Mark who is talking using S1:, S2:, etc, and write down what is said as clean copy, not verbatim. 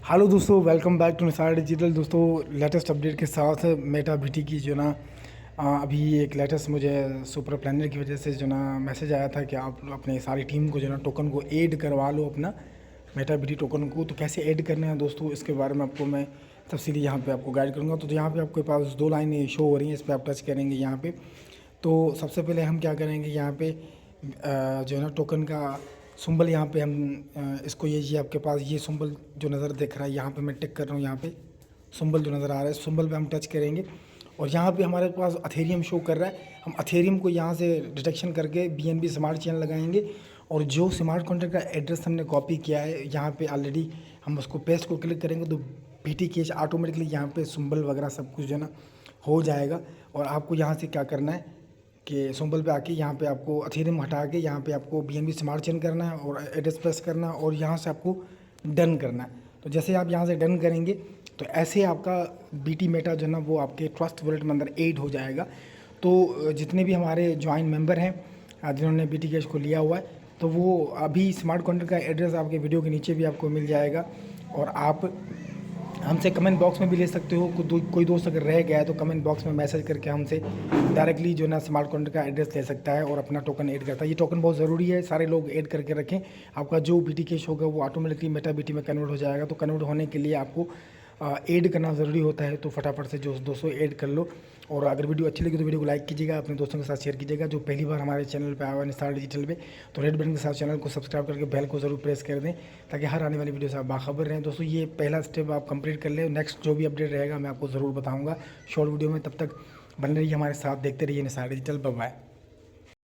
S1: Hello दोस्तों, welcome back to Nisar digital. दोस्तों, latest update के साथ मेटा बीटी की जो ना अभी एक लेटेस्ट मुझे सुपर प्लानर की वजह से जो ना मैसेज आया था कि आप अपने सारी टीम को जो ना टोकन को ऐड करवा लो अपना मेटा बीटी टोकन को। तो कैसे ऐड करना है दोस्तों, इसके बारे में आपको मैं तफसीली यहाँ पे आपको गाइड करूँगा। तो यहाँ पे आपके पास दो लाइनें शो हो रही हैं, इस पर आप टच करेंगे यहाँ पे। तो सबसे पहले हम क्या करेंगे, यहाँ पे जो है ना टोकन का सिंबल यहाँ पे हम इसको ये आपके पास ये सिंबल जो नज़र दिख रहा है, यहाँ पे मैं टिक कर रहा हूँ। यहाँ पे सिंबल जो नज़र आ रहा है, सिंबल पे हम टच करेंगे और यहाँ पे हमारे पास अथेरियम शो कर रहा है। हम अथेरियम को यहाँ से डिटेक्शन करके BNB स्मार्ट चेन लगाएंगे और जो स्मार्ट कॉन्ट्रैक्ट का एड्रेस हमने कॉपी किया है यहाँ पे ऑलरेडी, हम उसको पेस्ट को क्लिक करेंगे तो BT कैश ऑटोमेटिकली यहाँ पे सिंबल वगैरह सब कुछ जो है ना हो जाएगा। और आपको यहाँ से क्या करना है कि सिंबल पे आके यहाँ पे आपको अथेरियम हटा के यहाँ पे आपको BNB स्मार्ट चेन करना है और एड्रेस प्रेस करना है और यहाँ से आपको डन करना है। तो जैसे आप यहाँ से डन करेंगे तो ऐसे आपका BT मेटा जो है ना वो आपके ट्रस्ट वॉलेट में अंदर ऐड हो जाएगा। तो जितने भी हमारे ज्वाइन मेंबर हैं जिन्होंने BT कैश को लिया हुआ है, तो वो अभी स्मार्ट कॉन्ट्रैक्ट का एड्रेस आपके वीडियो के नीचे भी आपको मिल जाएगा। और आप हमसे कमेंट बॉक्स में भी ले सकते हो। कोई दोस्त अगर रह गया है तो कमेंट बॉक्स में मैसेज करके हमसे डायरेक्टली जो है ना स्मार्ट कॉन्ट्रैक्ट का एड्रेस ले सकता है और अपना टोकन ऐड करता है। ये टोकन बहुत ज़रूरी है, सारे लोग ऐड करके रखें। आपका जो BT कैश होगा वो ऑटोमेटिकली मेटा BT में कन्वर्ट हो जाएगा। तो कन्वर्ट होने के लिए आपको ऐड करना ज़रूरी होता है। तो फटाफट से जो दोस्तों ऐड कर लो। और अगर वीडियो अच्छी लगी तो वीडियो को लाइक कीजिएगा, अपने दोस्तों के साथ शेयर कीजिएगा। जो पहली बार हमारे चैनल पे आया हुआ निसार डिजिटल पे, तो रेड बटन के साथ चैनल को सब्सक्राइब करके बेल को ज़रूर प्रेस कर दें ताकि हर आने वाली वीडियो से आप बाखबर रहें। दोस्तों, ये पहला स्टेप आप कंप्लीट कर लें। नेक्स्ट जो भी अपडेट रहेगा मैं आपको ज़रूर बताऊँगा शॉर्ट वीडियो में। तब तक बने रहिए हमारे साथ, देखते रहिए निसार डिजिटल। Bye bye.